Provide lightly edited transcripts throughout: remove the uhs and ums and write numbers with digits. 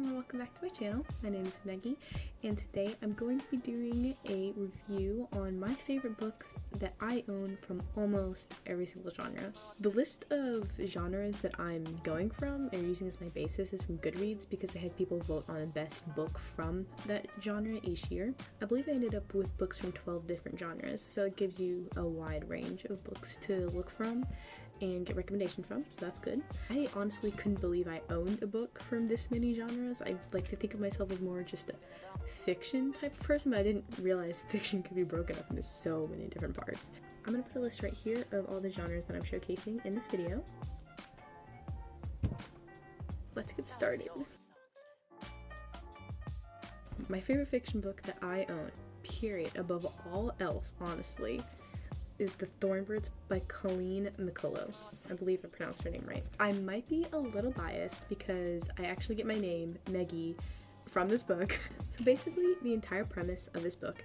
and welcome back to my channel. My name is Maggie, and today I'm going to be doing a review on my favorite books that I own from almost every single genre. The list of genres that I'm going from and using as my basis is from Goodreads because they have people vote on the best book from that genre each year. I believe I ended up with books from 12 different genres, so it gives you a wide range of books to look from and get recommendations from, so that's good. I honestly couldn't believe I owned a book from this many genres. I like to think of myself as more just a fiction type of person, but I didn't realize fiction could be broken up into so many different parts. I'm gonna put a list right here of all the genres that I'm showcasing in this video. Let's get started. My favorite fiction book that I own, period, above all else, honestly, is The Thornbirds by Colleen McCullough. I believe I pronounced her name right. I might be a little biased because I actually get my name, Maggie, from this book. So basically, the entire premise of this book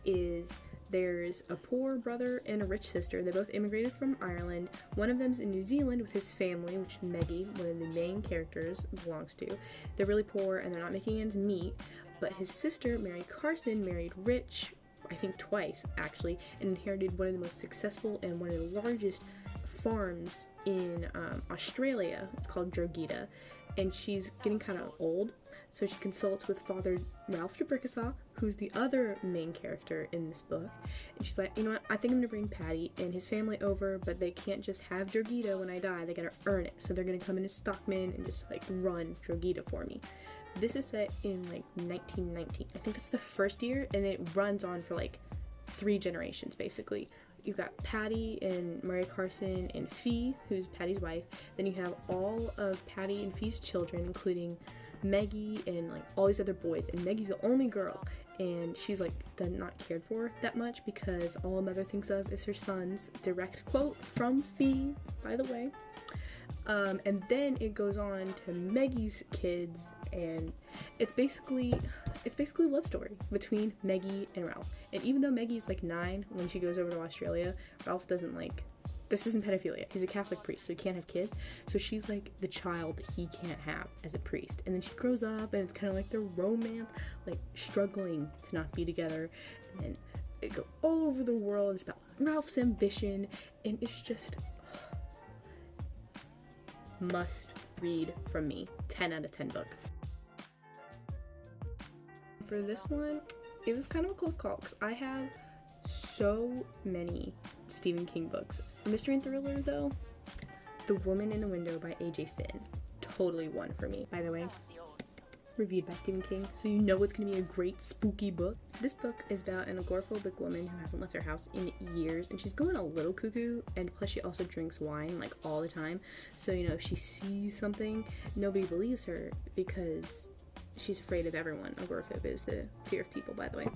is there's a poor brother and a rich sister. They both immigrated from Ireland. One of them's in New Zealand with his family, which Maggie, one of the main characters, belongs to. They're really poor and they're not making ends meet, but his sister, Mary Carson, married rich, I think twice actually, and inherited one of the most successful and one of the largest farms in Australia. It's called Drogheda, and she's getting kind of old, so she consults with Father Ralph de Brickassaw, who's the other main character in this book, and she's like, you know what, I think I'm gonna bring Paddy and his family over, but they can't just have Drogheda when I die, they gotta earn it, so they're gonna come in as stockmen and just like run Drogheda for me. This is set in like 1919. I think that's the first year, and it runs on for like 3 generations basically. You've got Paddy and Mary Carson and Fee, who's Paddy's wife. Then you have all of Paddy and Fee's children, including Maggie and like all these other boys. And Maggie's the only girl, and she's like not cared for that much because all a mother thinks of is her sons. Direct quote from Fee, by the way. And then it goes on to Maggie's kids, and it's basically a love story between Maggie and Ralph. And even though Maggie's like 9 when she goes over to Australia, Ralph doesn't like, this isn't pedophilia. He's a Catholic priest, so he can't have kids. So she's like the child that he can't have as a priest. And then she grows up, and it's kind of like their romance, like struggling to not be together. And then it goes all over the world. It's about Ralph's ambition, and it's just must read from me. 10 out of 10 book. For this one, it was kind of a close call because I have so many Stephen King books. Mystery and thriller though, The Woman in the Window by A.J. Finn totally won for me. By the way, reviewed by Stephen King, so you know it's gonna be a great spooky book. This book is about an agoraphobic woman who hasn't left her house in years, and she's going a little cuckoo, and plus she also drinks wine like all the time. So you know, if she sees something, nobody believes her because she's afraid of everyone. Agoraphobia is the fear of people, by the way.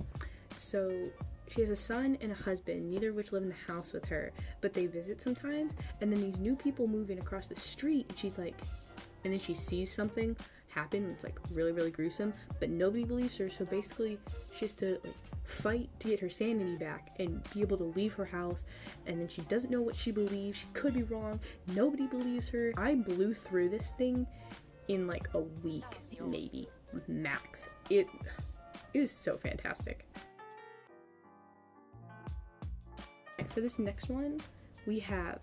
So she has a son and a husband, neither of which live in the house with her, but they visit sometimes, and then these new people move in across the street, and she's like, and then she sees something happen. It's like really gruesome, but nobody believes her. So basically she has to like fight to get her sanity back and be able to leave her house, and then she doesn't know what she believes. She could be wrong. Nobody believes her. I blew through this thing in like a week, maybe max. It is so fantastic. For this next one, we have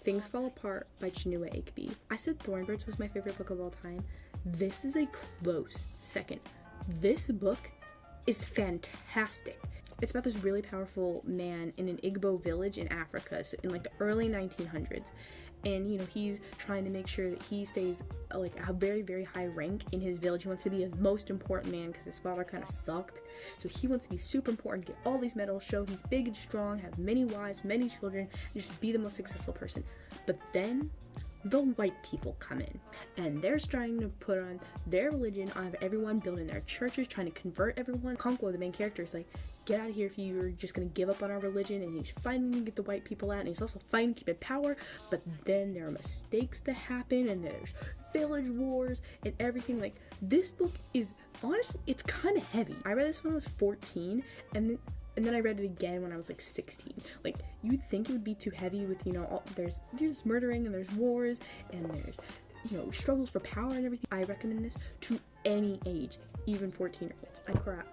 Things Fall Apart by Chinua Achebe. I said Thornbirds was my favorite book of all time. This is a close second. This book is fantastic. It's about this really powerful man in an Igbo village in Africa, so in like the early 1900s. And you know, he's trying to make sure that he stays like a very high rank in his village. He wants to be the most important man because his father kind of sucked. So he wants to be super important, get all these medals, show he's big and strong, have many wives, many children, and just be the most successful person. But then the white people come in, and they're trying to put on their religion on everyone, building their churches, trying to convert everyone. Conquo, the main character, is like, get out of here if you're just gonna give up on our religion, and he's fighting to get the white people out, and he's also fighting to keep in power. But then there are mistakes that happen, and there's village wars and everything. Like, this book is honestly, it's kind of heavy. I read this when I was 14, and then I read it again when I was like 16. Like, you'd think it would be too heavy with, you know, there's murdering and there's wars and there's you know, struggles for power and everything. I recommend this to any age, even 14-year-olds. I crap.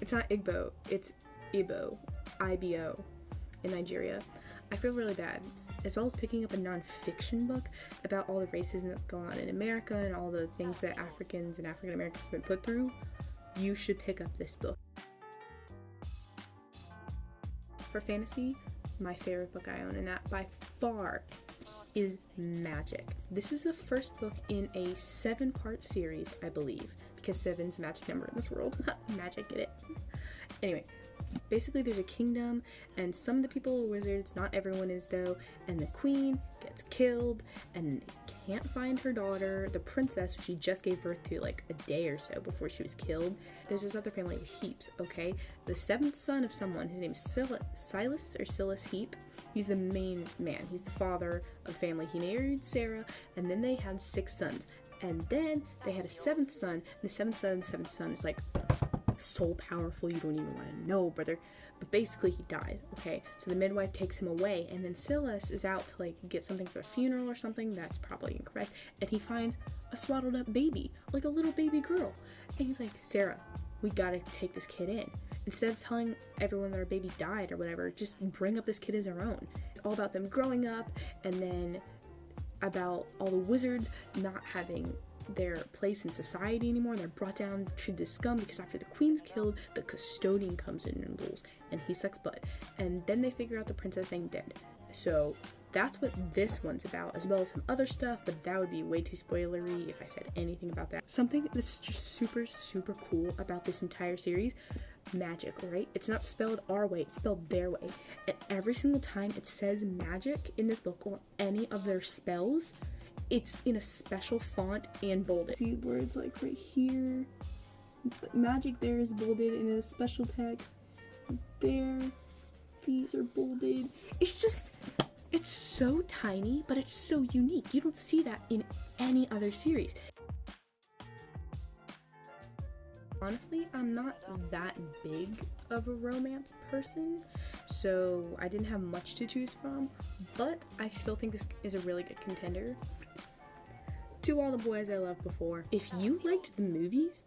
It's not Igbo, it's Ibo, IBO in Nigeria. I feel really bad. As well as picking up a non-fiction book about all the racism that's going on in America and all the things that Africans and African Americans have been put through, you should pick up this book. For fantasy, my favorite book I own, and that by far is Magic. This is the first book in a 7-part series, I believe, because 7's a magic number in this world. Magic, get it? Anyway, basically there's a kingdom, and some of the people are wizards, not everyone is though, and the queen gets killed, and they can't find her daughter, the princess, who she just gave birth to like a day or so before she was killed. There's this other family of Heaps, okay? The 7th son of someone, his name is Silas Heap. He's the main man. He's the father of the family. He married Sarah, and then they had 6 sons. And then they had a 7th son, and the 7th son is like so powerful you don't even want to know, brother. But basically he died, okay? So the midwife takes him away, and then Silas is out to like get something for a funeral or something. That's probably incorrect. And he finds a swaddled up baby, like a little baby girl. And he's like, Sarah, we gotta take this kid in. Instead of telling everyone that our baby died or whatever, just bring up this kid as our own. It's all about them growing up, and then about all the wizards not having their place in society anymore. They're brought down to the scum because after the queen's killed, the custodian comes in and rules, and he sucks butt. And then they figure out the princess ain't dead. So that's what this one's about, as well as some other stuff, but that would be way too spoilery if I said anything about that. Something that's just super, super cool about this entire series, magic, right? It's not spelled our way, it's spelled their way. And every single time it says magic in this book or any of their spells, it's in a special font and bolded. See words like right here. Magic there is bolded in a special text. There, these are bolded. It's so tiny, but it's so unique. You don't see that in any other series. Honestly, I'm not that big of a romance person, so I didn't have much to choose from, but I still think this is a really good contender. To all the boys I loved before, if you liked the movies,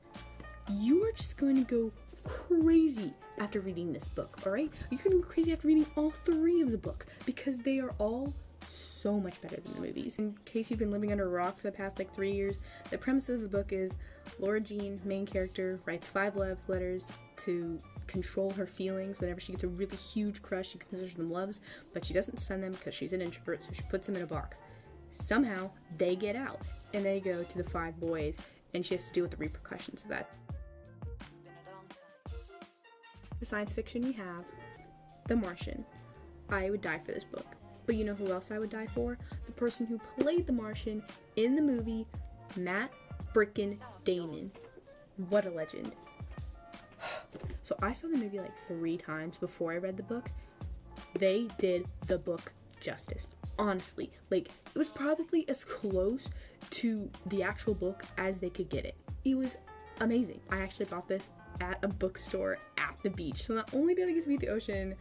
you are just going to go crazy after reading this book, alright? You're going to go crazy after reading all 3 of the books, because they are all so much better than the movies. In case you've been living under a rock for the past like 3 years, the premise of the book is Laura Jean, main character, writes 5 love letters to control her feelings. Whenever she gets a really huge crush, she considers them loves, but she doesn't send them because she's an introvert, so she puts them in a box. Somehow, they get out, and they go to the 5 boys, and she has to deal with the repercussions of that. For science fiction, we have The Martian. I would die for this book. But you know who else I would die for? The person who played the Martian in the movie, Matt frickin' Damon. What a legend. So I saw the movie like 3 times before I read the book. They did the book justice. Honestly, like, it was probably as close to the actual book as they could get it. It was amazing. I actually bought this at a bookstore at the beach. So not only did I get to be at the ocean,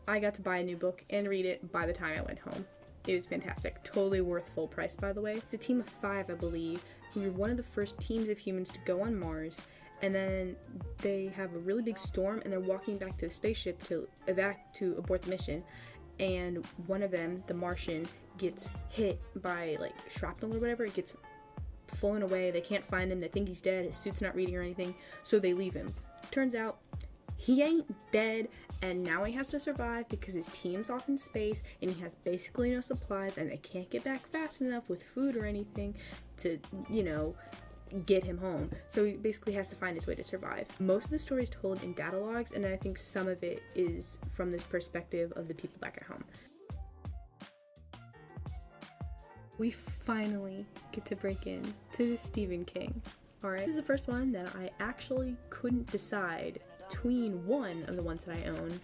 I got to buy a new book and read it by the time I went home. It was fantastic. Totally worth full price, by the way. It's a team of 5, I believe, who were one of the first teams of humans to go on Mars. And then they have a really big storm, and they're walking back to the spaceship to abort the mission. And one of them, the Martian, gets hit by like shrapnel or whatever. It gets flown away. They can't find him. They think he's dead. His suit's not reading or anything, so they leave him. Turns out he ain't dead, and now he has to survive because his team's off in space and he has basically no supplies, and they can't get back fast enough with food or anything to, you know, get him home. So he basically has to find his way to survive. Most of the story is told in data logs, and I think some of it is from this perspective of the people back at home. We finally get to break in to the Stephen King. Alright, this is the first one that I actually couldn't decide between one of the ones that I own,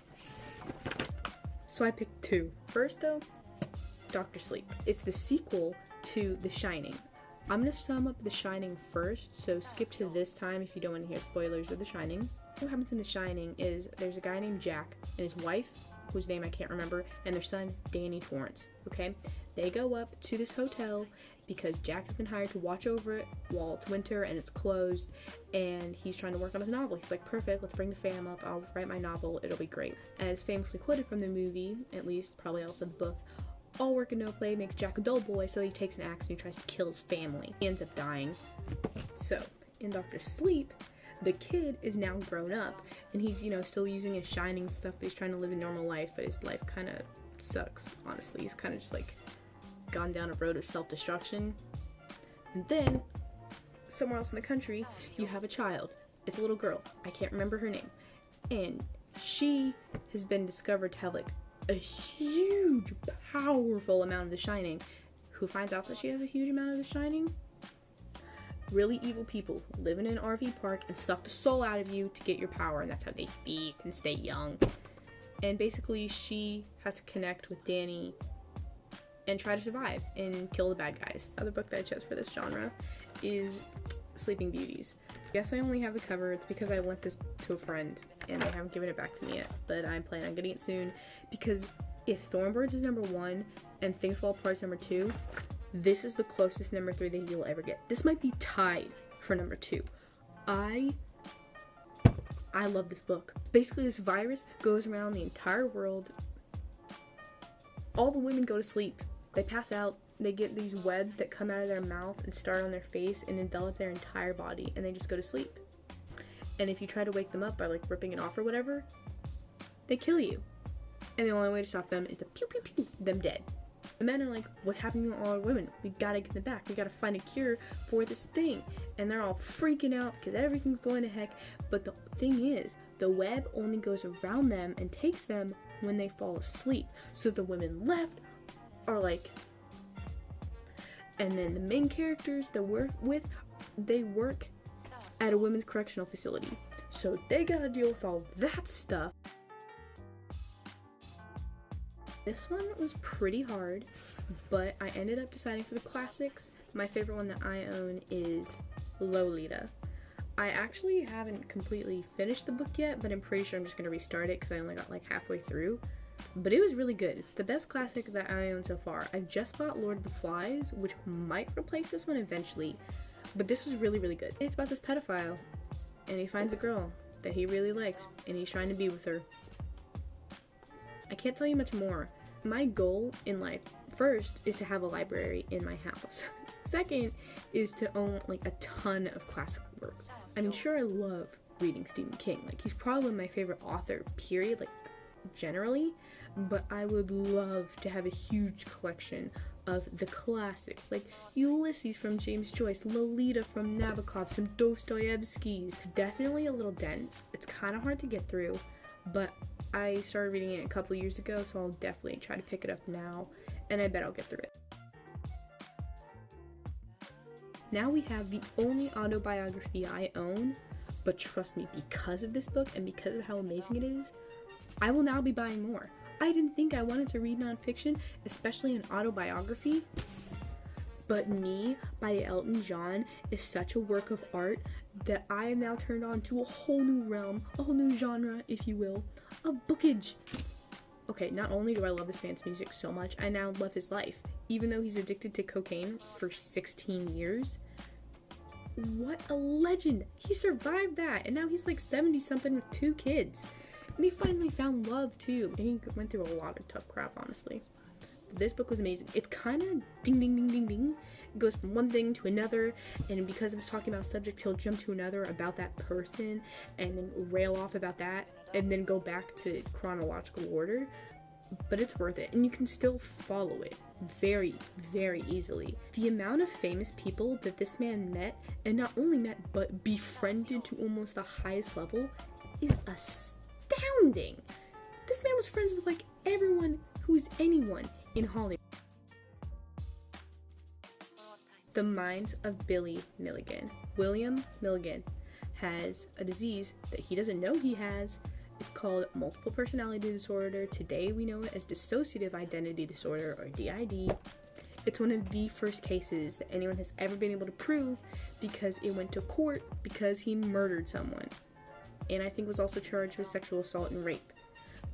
so I picked 2. First though, Dr. Sleep. It's the sequel to The Shining. I'm going to sum up The Shining first, so skip to this time if you don't want to hear spoilers of The Shining. What happens in The Shining is there's a guy named Jack and his wife, whose name I can't remember, and their son, Danny Torrance, okay? They go up to this hotel because Jack has been hired to watch over it while it's winter and it's closed, and he's trying to work on his novel. He's like, perfect, let's bring the fam up, I'll write my novel, it'll be great. As famously quoted from the movie, at least probably also the book, all work and no play makes Jack a dull boy, so he takes an axe and he tries to kill his family. He ends up dying. So, in Dr. Sleep, the kid is now grown up, and he's, still using his shining stuff, but he's trying to live a normal life, but his life kind of sucks, honestly. He's kind of just, gone down a road of self-destruction. And then, somewhere else in the country, you have a child. It's a little girl. I can't remember her name. And she has been discovered to have, a huge, powerful amount of the shining. Who finds out that she has a huge amount of the shining? Really evil people who live in an RV park and suck the soul out of you to get your power, and that's how they feed and stay young. And basically, she has to connect with Danny and try to survive and kill the bad guys. Other book that I chose for this genre is Sleeping Beauties. Yes, I only have the cover. It's because I lent this to a friend and they haven't given it back to me yet, but I'm planning on getting it soon, because if Thornbirds is number 1 and Things Fall Apart is number 2, this is the closest number 3 that you'll ever get. This might be tied for number 2. I love this book. Basically, this virus goes around the entire world. All the women go to sleep. They pass out. They get these webs that come out of their mouth and start on their face and envelop their entire body, and they just go to sleep. And if you try to wake them up by ripping it off or whatever, they kill you. And the only way to stop them is to pew pew pew them dead. The men are like, what's happening to all our women? We gotta get them back. We gotta find a cure for this thing. And they're all freaking out because everything's going to heck. But the thing is, the web only goes around them and takes them when they fall asleep. So the women left are and then the main characters that work with, they work at a women's correctional facility. So they gotta deal with all that stuff. This one was pretty hard, but I ended up deciding for the classics. My favorite one that I own is Lolita. I actually haven't completely finished the book yet, but I'm pretty sure I'm just gonna restart it because I only got halfway through. But it was really good. It's the best classic that I own so far. I've just bought Lord of the Flies, which might replace this one eventually, but this was really, really good. It's about this pedophile, and he finds a girl that he really likes, and he's trying to be with her. I can't tell you much more. My goal in life, first, is to have a library in my house. Second is to own a ton of classic works. I mean, sure, I love reading Stephen King. He's probably my favorite author, period, generally, but I would love to have a huge collection of the classics, Ulysses from James Joyce, Lolita from Nabokov, some Dostoevsky's. Definitely a little dense. It's kind of hard to get through, but I started reading it a couple years ago, so I'll definitely try to pick it up now, and I bet I'll get through it. Now we have the only autobiography I own, but trust me, because of this book and because of how amazing it is, I will now be buying more. I didn't think I wanted to read nonfiction, especially an autobiography, but Me by Elton John is such a work of art that I am now turned on to a whole new realm, a whole new genre, if you will, of bookage. Okay, not only do I love this man's music so much, I now love his life. Even though he's addicted to cocaine for 16 years. What a legend! He survived that, and now he's 70-something with 2 kids. And he finally found love, too. And he went through a lot of tough crap, honestly. This book was amazing. It's kind of ding, ding, ding, ding, ding. It goes from one thing to another, and because it was talking about a subject, he'll jump to another about that person, and then rail off about that, and then go back to chronological order. But it's worth it, and you can still follow it very, very easily. The amount of famous people that this man met, and not only met, but befriended to almost the highest level, is astounding. This man was friends with everyone who's anyone in Hollywood. The Minds of Billy Milligan. William Milligan has a disease that he doesn't know he has. It's called multiple personality disorder. Today we know it as dissociative identity disorder, or DID. It's one of the first cases that anyone has ever been able to prove because it went to court because he murdered someone. And I think was also charged with sexual assault and rape.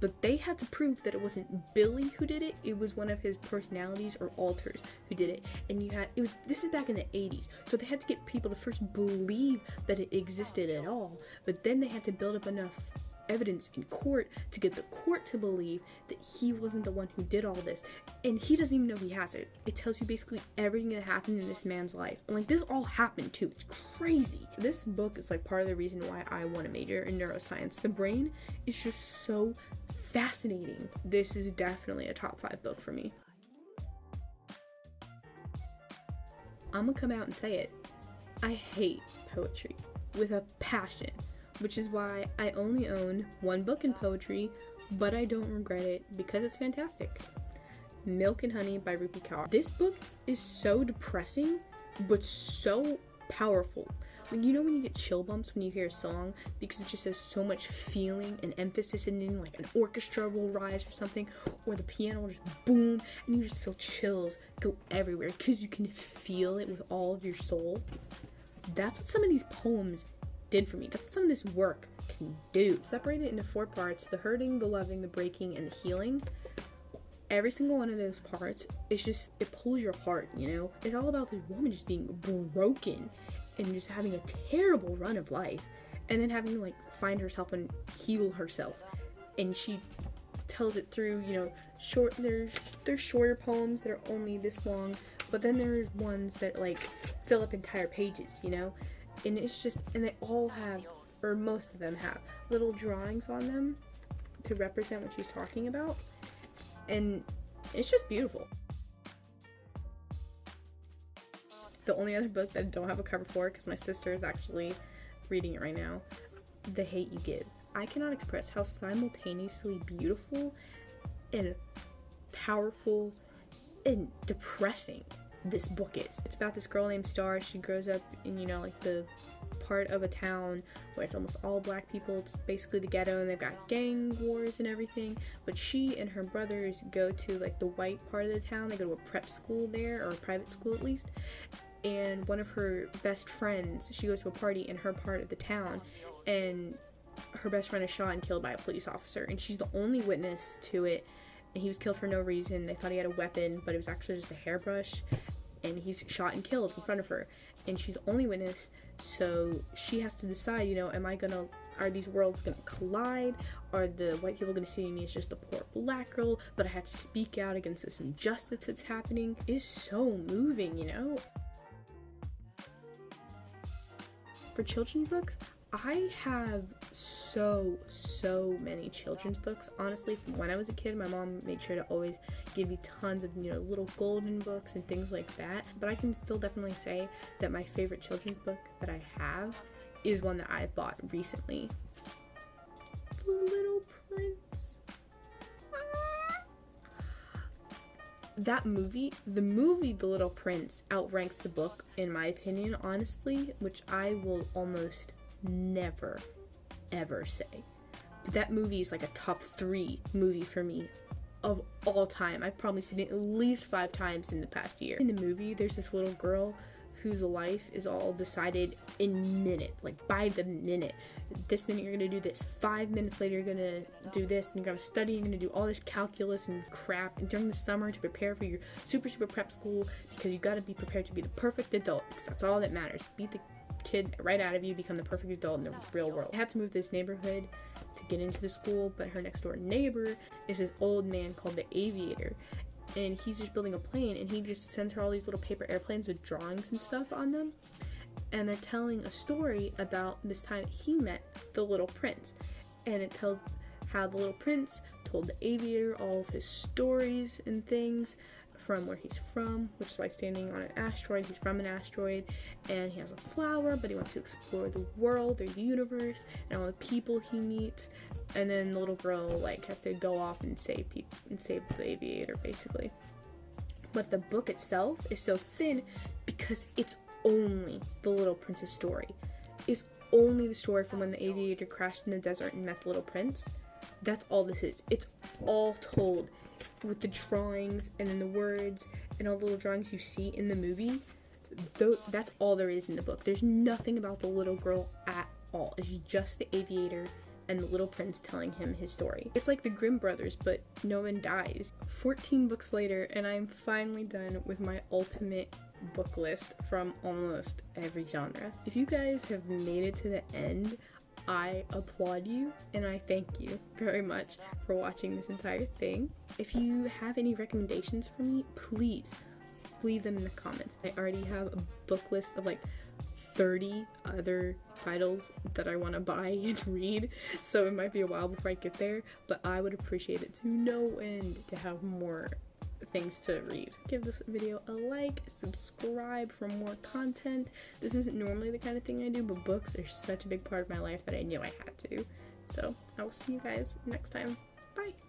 But they had to prove that it wasn't Billy who did it, it was one of his personalities or alters who did it. And this is back in the 80s, so they had to get people to first believe that it existed at all, but then they had to build up enough evidence in court to get the court to believe that he wasn't the one who did all this, and he doesn't even know he has it. It tells you basically everything that happened in this man's life, and like this all happened too. It's crazy. This book is like part of the reason why I want to major in neuroscience. The brain is just so fascinating. This is definitely a top 5 book for me. I'm gonna come out and say it. I hate poetry with a passion, which is why I only own 1 book in poetry, but I don't regret it because it's fantastic. Milk and Honey by Rupi Kaur. This book is so depressing, but so powerful. Like, you know when you get chill bumps when you hear a song because it just has so much feeling and emphasis in it, like an orchestra will rise or something, or the piano will just boom, and you just feel chills go everywhere because you can feel it with all of your soul. That's what some of these poems did for me. That's what some of this work can do. Separated into 4 parts: the hurting, the loving, the breaking, and the healing. Every single one of those parts is just, it pulls your heart, you know? It's all about this woman just being broken and just having a terrible run of life, and then having to like find herself and heal herself. And she tells it through, you know, there's shorter poems that are only this long, but then there's ones that like fill up entire pages, you know? And it's just, and they all have, or most of them have, little drawings on them to represent what she's talking about. And it's just beautiful. The only other book that I don't have a cover for, because my sister is actually reading it right now, The Hate You Give. I cannot express how simultaneously beautiful and powerful and depressing this book is. It's about this girl named Star. She grows up in, you know, like the part of a town where it's almost all black people. It's basically the ghetto, and they've got gang wars and everything. But she and her brothers go to like the white part of the town. They go to a prep school there, or a private school at least. And one of her best friends, she goes to a party in her part of the town, and her best friend is shot and killed by a police officer, and she's the only witness to it. And he was killed for no reason. They thought he had a weapon, but it was actually just a hairbrush, and he's shot and killed in front of her, and she's the only witness. So she has to decide, you know, are these worlds gonna collide? Are the white people gonna see me as just a poor black girl, but I have to speak out against this injustice that's happening? It's so moving, you know? For children's books, I have so many children's books. Honestly, from when I was a kid, my mom made sure to always give me tons of, you know, little golden books and things like that. But I can still definitely say that my favorite children's book that I have is one that I bought recently. The Little Prince. That movie, the Little Prince, outranks the book in my opinion, honestly, which I will almost never ever say. But that movie is like a top 3 movie for me of all time. I've probably seen it at least 5 times in the past year. In the movie, there's this little girl whose life is all decided in minute, like by the minute. This minute you're gonna do this, 5 minutes later you're gonna do this, and you're gonna study, you're gonna do all this calculus and crap, and during the summer to prepare for your super prep school, because you gotta be prepared to be the perfect adult, because that's all that matters. Beat the kid right out of you, become the perfect adult in the real world. I had to move to this neighborhood to get into the school, but her next door neighbor is this old man called the Aviator, and he's just building a plane, and he just sends her all these little paper airplanes with drawings and stuff on them, and they're telling a story about this time he met the Little Prince, and it tells how the Little Prince told the Aviator all of his stories and things from where he's from, which is why standing on an asteroid, he's from an asteroid, and he has a flower, but he wants to explore the world or the universe and all the people he meets. And then the little girl like has to go off and save people and save the Aviator, basically. But the book itself is so thin because it's only the Little Prince's story. It's only the story from when the Aviator crashed in the desert and met the Little Prince. That's all this is. It's all told with the drawings and then the words and all the little drawings you see in the movie. That's all there is in the book. There's nothing about the little girl at all. It's just the Aviator and the little prince telling him his story. It's like the Grimm brothers, but no one dies. 14 books later, and I'm finally done with my ultimate book list from almost every genre. If you guys have made it to the end, I applaud you and I thank you very much for watching this entire thing. If you have any recommendations for me, please leave them in the comments. I already have a book list of like 30 other titles that I want to buy and read, so it might be a while before I get there, but I would appreciate it to no end to have more things to read. Give this video a like, subscribe for more content. This isn't normally the kind of thing I do, but books are such a big part of my life that I knew I had to. So I will see you guys next time. Bye!